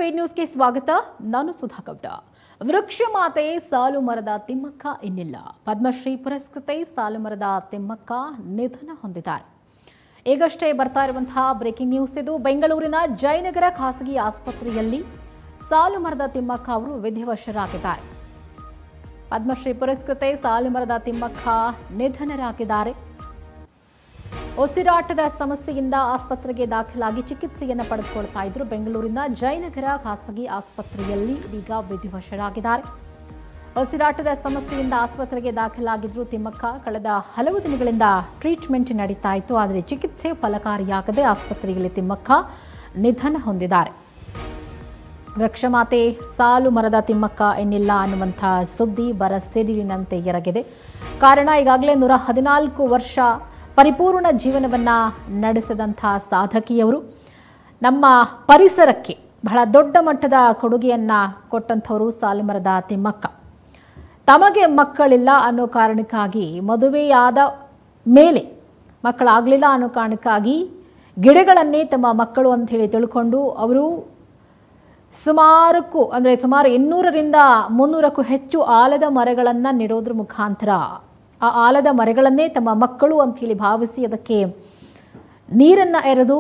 Paid ನ್ಯೂಸ್ಗೆ ಸ್ವಾಗತ. ನಾನು ಸುಧಾ ಗೌಡ. ವೃಕ್ಷ ಮಾತೆ ಸಾಲು ಮರದ ತಿಮ್ಮಕ್ಕ ಇನ್ನಿಲ್ಲ. ಪದ್ಮಶ್ರೀ ಪುರಸ್ಕೃತೆ ಸಾಲು ಮರದ ತಿಮ್ಮಕ್ಕ ನಿಧನ ಹೊಂದಿದ್ದಾರೆ. ಈಗಷ್ಟೇ ಬರ್ತಾ ಇರುವಂತಹ ಬ್ರೇಕಿಂಗ್ ನ್ಯೂಸ್ ಇದು. ಬೆಂಗಳೂರಿನ ಜಯನಗರ ಖಾಸಗಿ ಆಸ್ಪತ್ರೆಯಲ್ಲಿ ಸಾಲು ಮರದ ತಿಮ್ಮಕ್ಕ ಅವರು ವಿಧಿವಶರಾಗಿದ್ದಾರೆ. ಪದ್ಮಶ್ರೀ ಪುರಸ್ಕೃತೆ ಸಾಲು ಮರದ ತಿಮ್ಮಕ್ಕ ನಿಧನರಾಗಿದ್ದಾರೆ. ಉಸಿರಾಟದ ಸಮಸ್ಯೆಯಿಂದ ಆಸ್ಪತ್ರೆಗೆ ದಾಖಲಾಗಿ ಚಿಕಿತ್ಸೆಯನ್ನು ಪಡೆದುಕೊಳ್ತಾ ಇದ್ರು. ಬೆಂಗಳೂರಿನ ಜಯನಗರ ಖಾಸಗಿ ಆಸ್ಪತ್ರೆಯಲ್ಲಿ ಇದೀಗ ವಿಧಿವಶರಾಗಿದ್ದಾರೆ. ಉಸಿರಾಟದ ಸಮಸ್ಯೆಯಿಂದ ಆಸ್ಪತ್ರೆಗೆ ದಾಖಲಾಗಿದ್ರು ತಿಮ್ಮಕ್ಕ. ಕಳೆದ ಹಲವು ದಿನಗಳಿಂದ ಟ್ರೀಟ್ಮೆಂಟ್ ನಡೀತಾ ಇತ್ತು. ಆದರೆ ಚಿಕಿತ್ಸೆ ಫಲಕಾರಿಯಾಗದೆ ಆಸ್ಪತ್ರೆಯಲ್ಲಿ ತಿಮ್ಮಕ್ಕ ನಿಧನ ಹೊಂದಿದ್ದಾರೆ. ವೃಕ್ಷಮಾತೆ ಸಾಲು ಮರದ ತಿಮ್ಮಕ್ಕ ಎನ್ನಿಲ್ಲ ಅನ್ನುವಂಥ ಸುದ್ದಿ ಬರಸಿಡಿಲಿನಂತೆ ಎರಗಿದೆ. ಕಾರಣ ಈಗಾಗಲೇ 114 ವರ್ಷ ಪರಿಪೂರ್ಣ ಜೀವನವನ್ನ ನಡೆಸಿದಂಥ ಸಾಧಕಿಯವರು. ನಮ್ಮ ಪರಿಸರಕ್ಕೆ ಬಹಳ ದೊಡ್ಡ ಮಟ್ಟದ ಕೊಡುಗೆಯನ್ನ ಕೊಟ್ಟಂಥವರು ಸಾಲು ಮರದ ತಿಮ್ಮಕ್ಕ. ತಮಗೆ ಮಕ್ಕಳಿಲ್ಲ ಅನ್ನೋ ಕಾರಣಕ್ಕಾಗಿ, ಮದುವೆಯಾದ ಮೇಲೆ ಮಕ್ಕಳಾಗಲಿಲ್ಲ ಅನ್ನೋ ಕಾರಣಕ್ಕಾಗಿ ಗಿಡಗಳನ್ನೇ ತಮ್ಮ ಮಕ್ಕಳು ಅಂತ ಹೇಳಿ ತಿಳ್ಕೊಂಡು ಅವರು ಸುಮಾರು 200ರಿಂದ 300ಕ್ಕೂ ಹೆಚ್ಚು ಆಲದ ಮರಗಳನ್ನು ನೆಡೋದ್ರ ಮುಖಾಂತರ ಆ ಆಲದ ಮರಗಳನ್ನೇ ತಮ್ಮ ಮಕ್ಕಳು ಅಂಥೇಳಿ ಭಾವಿಸಿ ಅದಕ್ಕೆ ನೀರನ್ನು ಎರೆದು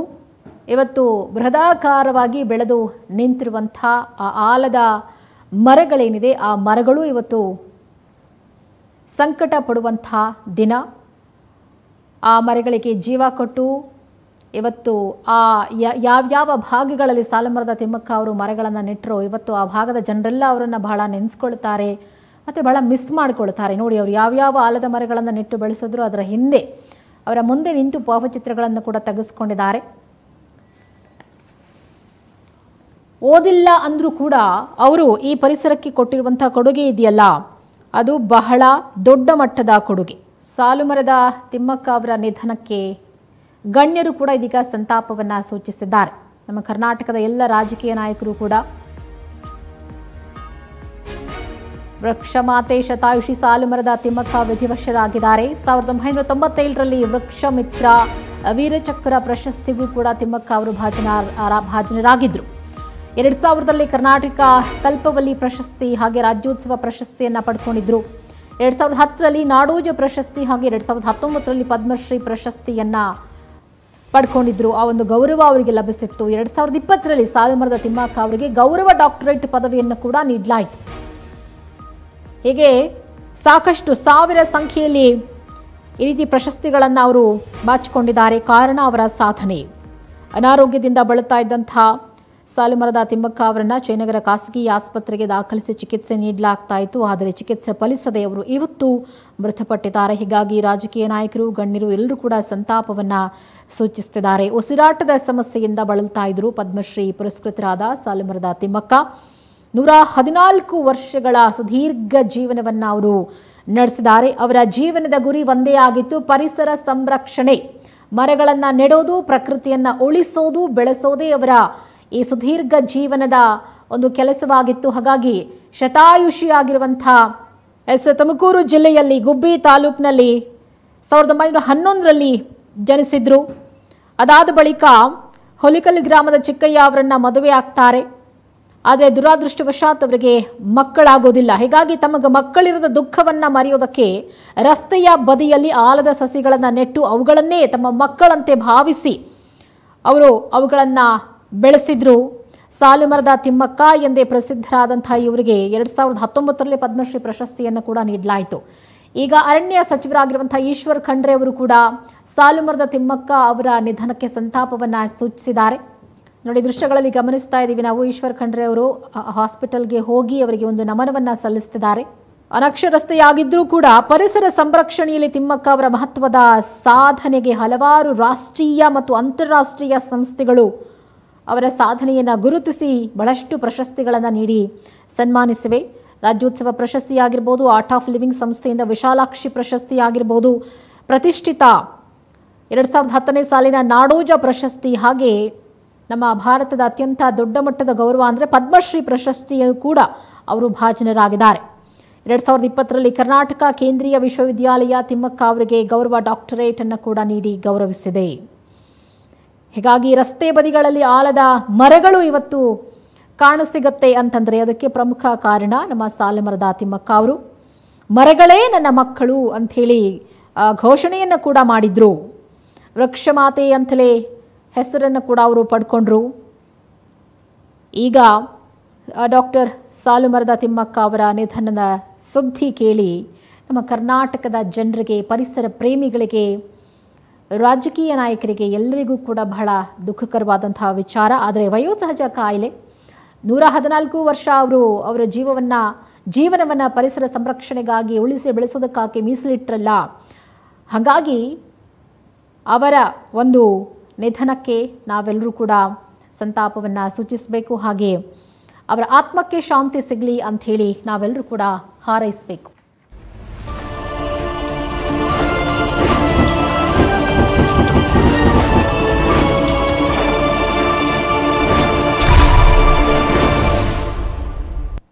ಇವತ್ತು ಬೃಹದಾಕಾರವಾಗಿ ಬೆಳೆದು ನಿಂತಿರುವಂಥ ಆ ಆಲದ ಮರಗಳೇನಿದೆ, ಆ ಮರಗಳು ಇವತ್ತು ಸಂಕಟ ಪಡುವಂಥ ದಿನ. ಆ ಮರಗಳಿಗೆ ಜೀವ ಕೊಟ್ಟು ಇವತ್ತು ಆ ಯಾವ್ಯಾವ ಭಾಗಗಳಲ್ಲಿ ಸಾಲು ಮರದ ತಿಮ್ಮಕ್ಕ ಅವರು ಮರಗಳನ್ನು ನೆಟ್ಟರೋ ಇವತ್ತು ಆ ಭಾಗದ ಜನರೆಲ್ಲ ಅವರನ್ನು ಬಹಳ ನೆನೆಸ್ಕೊಳ್ತಾರೆ ಮತ್ತು ಬಹಳ ಮಿಸ್ ಮಾಡಿಕೊಳ್ತಾರೆ. ನೋಡಿ, ಅವರು ಯಾವ್ಯಾವ ಆಲದ ಮರಗಳನ್ನು ನೆಟ್ಟು ಬೆಳೆಸಿದ್ರು ಅದರ ಹಿಂದೆ ಅವರ ಮುಂದೆ ನಿಂತು ಭಾವಚಿತ್ರಗಳನ್ನು ಕೂಡ ತೆಗೆಸ್ಕೊಂಡಿದ್ದಾರೆ. ಓದಿಲ್ಲ ಅಂದರೂ ಕೂಡ ಅವರು ಈ ಪರಿಸರಕ್ಕೆ ಕೊಟ್ಟಿರುವಂಥ ಕೊಡುಗೆ ಇದೆಯಲ್ಲ, ಅದು ಬಹಳ ದೊಡ್ಡ ಮಟ್ಟದ ಕೊಡುಗೆ. ಸಾಲು ಮರದ ತಿಮ್ಮಕ್ಕ ಅವರ ನಿಧನಕ್ಕೆ ಗಣ್ಯರು ಕೂಡ ಇದೀಗ ಸಂತಾಪವನ್ನು ಸೂಚಿಸಿದ್ದಾರೆ. ನಮ್ಮ ಕರ್ನಾಟಕದ ಎಲ್ಲ ರಾಜಕೀಯ ನಾಯಕರು ಕೂಡ ವೃಕ್ಷಮಾತೆ ಶತಾಯುಷಿ ಸಾಲು ಮರದ ತಿಮ್ಮಕ್ಕ ವಿಧಿವಶರಾಗಿದ್ದಾರೆ. 1997ರಲ್ಲಿ ವೃಕ್ಷ ಮಿತ್ರ ವೀರಚಕ್ರ ಪ್ರಶಸ್ತಿಗೂ ಕೂಡ ತಿಮ್ಮಕ್ಕ ಅವರು ಭಾಜನರಾಗಿದ್ದರು. 2000ರಲ್ಲಿ ಕರ್ನಾಟಕ ಕಲ್ಪವಲ್ಲಿ ಪ್ರಶಸ್ತಿ ಹಾಗೆ ರಾಜ್ಯೋತ್ಸವ ಪ್ರಶಸ್ತಿಯನ್ನು ಪಡ್ಕೊಂಡಿದ್ರು. 2010ರಲ್ಲಿ ನಾಡೋಜ ಪ್ರಶಸ್ತಿ ಹಾಗೆ 2019ರಲ್ಲಿ ಪದ್ಮಶ್ರೀ ಪ್ರಶಸ್ತಿಯನ್ನು ಪಡ್ಕೊಂಡಿದ್ರು. ಆ ಒಂದು ಗೌರವ ಅವರಿಗೆ ಲಭಿಸಿತ್ತು. 2020ರಲ್ಲಿ ಸಾಲು ಮರದ ತಿಮ್ಮಕ್ಕ ಅವರಿಗೆ ಗೌರವ ಡಾಕ್ಟರೇಟ್ ಪದವಿಯನ್ನು ಕೂಡ ನೀಡಲಾಯಿತು. ಹೀಗೆ ಸಾಕಷ್ಟು ಸಾವಿರ ಸಂಖ್ಯೆಯಲ್ಲಿ ಈ ರೀತಿ ಪ್ರಶಸ್ತಿಗಳನ್ನು ಅವರು ಬಾಚಿಕೊಂಡಿದ್ದಾರೆ. ಕಾರಣ ಅವರ ಸಾಧನೆ. ಅನಾರೋಗ್ಯದಿಂದ ಬಳಲ್ತಾ ಇದ್ದಂಥ ಸಾಲು ಮರದ ತಿಮ್ಮಕ್ಕ ಅವರನ್ನು ಜಯನಗರ ಖಾಸಗಿ ಆಸ್ಪತ್ರೆಗೆ ದಾಖಲಿಸಿ ಚಿಕಿತ್ಸೆ ನೀಡಲಾಗ್ತಾ ಇತ್ತು. ಆದರೆ ಚಿಕಿತ್ಸೆ ಫಲಿಸದೆ ಅವರು ಇವತ್ತು ಮೃತಪಟ್ಟಿದ್ದಾರೆ. ಹೀಗಾಗಿ ರಾಜಕೀಯ ನಾಯಕರು, ಗಣ್ಯರು ಎಲ್ಲರೂ ಕೂಡ ಸಂತಾಪವನ್ನು ಸೂಚಿಸುತ್ತಿದ್ದಾರೆ. ಉಸಿರಾಟದ ಸಮಸ್ಯೆಯಿಂದ ಬಳಲ್ತಾ ಇದ್ರು ಪದ್ಮಶ್ರೀ ಪುರಸ್ಕೃತರಾದ ಸಾಲು ಮರದ ತಿಮ್ಮಕ್ಕ. 114 ವರ್ಷಗಳ ಸುದೀರ್ಘ ಜೀವನವನ್ನು ಅವರು ನಡೆಸಿದ್ದಾರೆ. ಅವರ ಜೀವನದ ಗುರಿ ಒಂದೇ ಆಗಿತ್ತು, ಪರಿಸರ ಸಂರಕ್ಷಣೆ. ಮರಗಳನ್ನು ನೆಡೋದು, ಪ್ರಕೃತಿಯನ್ನು ಉಳಿಸೋದು, ಬೆಳೆಸೋದೇ ಅವರ ಈ ಸುದೀರ್ಘ ಜೀವನದ ಒಂದು ಕೆಲಸವಾಗಿತ್ತು. ಹಾಗಾಗಿ ಶತಾಯುಷಿಯಾಗಿರುವಂಥ ತುಮಕೂರು ಜಿಲ್ಲೆಯಲ್ಲಿ ಗುಬ್ಬಿ ತಾಲೂಕಿನಲ್ಲಿ 1911ರಲ್ಲಿ ಜನಿಸಿದ್ರು. ಅದಾದ ಬಳಿಕ ಹೊಲಿಕಲ್ ಗ್ರಾಮದ ಚಿಕ್ಕಯ್ಯ ಅವರನ್ನ ಮದುವೆ ಆಗ್ತಾರೆ. ಆದರೆ ದುರಾದೃಷ್ಟವಶಾತ್ ಅವರಿಗೆ ಮಕ್ಕಳಾಗೋದಿಲ್ಲ. ಹೀಗಾಗಿ ತಮಗೆ ಮಕ್ಕಳಿರದ ದುಃಖವನ್ನು ಮರೆಯೋದಕ್ಕೆ ರಸ್ತೆಯ ಬದಿಯಲ್ಲಿ ಆಲದ ಸಸಿಗಳನ್ನು ನೆಟ್ಟು ಅವುಗಳನ್ನೇ ತಮ್ಮ ಮಕ್ಕಳಂತೆ ಭಾವಿಸಿ ಅವರು ಅವುಗಳನ್ನು ಬೆಳೆಸಿದ್ರು. ಸಾಲು ಮರದ ತಿಮ್ಮಕ್ಕ ಎಂದೇ ಪ್ರಸಿದ್ಧರಾದಂಥ ಇವರಿಗೆ 2019ರಲ್ಲಿ ಪದ್ಮಶ್ರೀ ಪ್ರಶಸ್ತಿಯನ್ನು ಕೂಡ ನೀಡಲಾಯಿತು. ಈಗ ಅರಣ್ಯ ಸಚಿವರಾಗಿರುವಂಥ ಈಶ್ವರ್ ಖಂಡ್ರೆ ಅವರು ಕೂಡ ಸಾಲು ಮರದ ತಿಮ್ಮಕ್ಕ ಅವರ ನಿಧನಕ್ಕೆ ಸಂತಾಪವನ್ನು ಸೂಚಿಸಿದ್ದಾರೆ. ನೋಡಿ, ದೃಶ್ಯಗಳಲ್ಲಿ ಗಮನಿಸ್ತಾ ಇದ್ದೀವಿ ನಾವು. ಈಶ್ವರ್ ಖಂಡ್ರೆ ಅವರು ಹಾಸ್ಪಿಟಲ್ಗೆ ಹೋಗಿ ಅವರಿಗೆ ಒಂದು ನಮನವನ್ನು ಸಲ್ಲಿಸುತ್ತಿದ್ದಾರೆ. ಅನಕ್ಷರಸ್ಥೆಯಾಗಿದ್ದರೂ ಕೂಡ ಪರಿಸರ ಸಂರಕ್ಷಣೆಯಲ್ಲಿ ತಿಮ್ಮಕ್ಕ ಅವರ ಮಹತ್ವದ ಸಾಧನೆಗೆ ಹಲವಾರು ರಾಷ್ಟ್ರೀಯ ಮತ್ತು ಅಂತಾರಾಷ್ಟ್ರೀಯ ಸಂಸ್ಥೆಗಳು ಅವರ ಸಾಧನೆಯನ್ನು ಗುರುತಿಸಿ ಬಹಳಷ್ಟು ಪ್ರಶಸ್ತಿಗಳನ್ನು ನೀಡಿ ಸನ್ಮಾನಿಸಿವೆ. ರಾಜ್ಯೋತ್ಸವ ಪ್ರಶಸ್ತಿ ಆಗಿರ್ಬೋದು, ಆರ್ಟ್ ಆಫ್ ಲಿವಿಂಗ್ ಸಂಸ್ಥೆಯಿಂದ ವಿಶಾಲಾಕ್ಷಿ ಪ್ರಶಸ್ತಿ ಆಗಿರ್ಬೋದು, ಪ್ರತಿಷ್ಠಿತ 2010ನೇ ಸಾಲಿನ ನಾಡೋಜ ಪ್ರಶಸ್ತಿ, ಹಾಗೆ ನಮ್ಮ ಭಾರತದ ಅತ್ಯಂತ ದೊಡ್ಡ ಮಟ್ಟದ ಗೌರವ ಅಂದರೆ ಪದ್ಮಶ್ರೀ ಪ್ರಶಸ್ತಿಯೂ ಕೂಡ ಅವರು ಭಾಜನರಾಗಿದ್ದಾರೆ. 2020ರಲ್ಲಿ ಕರ್ನಾಟಕ ಕೇಂದ್ರೀಯ ವಿಶ್ವವಿದ್ಯಾಲಯ ತಿಮ್ಮಕ್ಕ ಅವರಿಗೆ ಗೌರವ ಡಾಕ್ಟರೇಟ್ ಅನ್ನು ಕೂಡ ನೀಡಿ ಗೌರವಿಸಿದೆ. ಹೀಗಾಗಿ ರಸ್ತೆ ಬದಿಗಳಲ್ಲಿ ಆಲದ ಮರಗಳು ಇವತ್ತು ಕಾಣಸಿಗತ್ತೆ ಅಂತಂದರೆ ಅದಕ್ಕೆ ಪ್ರಮುಖ ಕಾರಣ ನಮ್ಮ ಸಾಲುಮರದ ತಿಮ್ಮಕ್ಕ ಅವರು. ಮರಗಳೇ ನನ್ನ ಮಕ್ಕಳು ಅಂಥೇಳಿ ಘೋಷಣೆಯನ್ನು ಕೂಡ ಮಾಡಿದ್ರು. ವೃಕ್ಷಮಾತೆ ಅಂತಲೇ ಹೆಸರನ್ನು ಕೂಡ ಅವರು ಪಡ್ಕೊಂಡ್ರು. ಈಗ ಡಾಕ್ಟರ್ ಸಾಲುಮರದ ತಿಮ್ಮಕ್ಕ ಅವರ ನಿಧನದ ಸುದ್ದಿ ಕೇಳಿ ನಮ್ಮ ಕರ್ನಾಟಕದ ಜನರಿಗೆ, ಪರಿಸರ ಪ್ರೇಮಿಗಳಿಗೆ, ರಾಜಕೀಯ ನಾಯಕರಿಗೆ ಎಲ್ಲರಿಗೂ ಕೂಡ ಬಹಳ ದುಃಖಕರವಾದಂತಹ ವಿಚಾರ. ಆದರೆ ವಯೋಸಹಜ ಕಾಯಿಲೆ, 114 ವರ್ಷ ಅವರ ಜೀವನವನ್ನು ಪರಿಸರ ಸಂರಕ್ಷಣೆಗಾಗಿ ಉಳಿಸಿ ಬೆಳೆಸೋದಕ್ಕಾಗಿ ಮೀಸಲಿಟ್ಟರಲ್ಲ. ಹಾಗಾಗಿ ಅವರ ಒಂದು ನಿಧನಕ್ಕೆ ನಾವೆಲ್ಲರೂ ಕೂಡ ಸಂತಾಪವನ್ನು ಸೂಚಿಸಬೇಕು. ಹಾಗೆ ಅವರ ಆತ್ಮಕ್ಕೆ ಶಾಂತಿ ಸಿಗಲಿ ಅಂಥೇಳಿ ನಾವೆಲ್ಲರೂ ಕೂಡ ಹಾರೈಸಬೇಕು.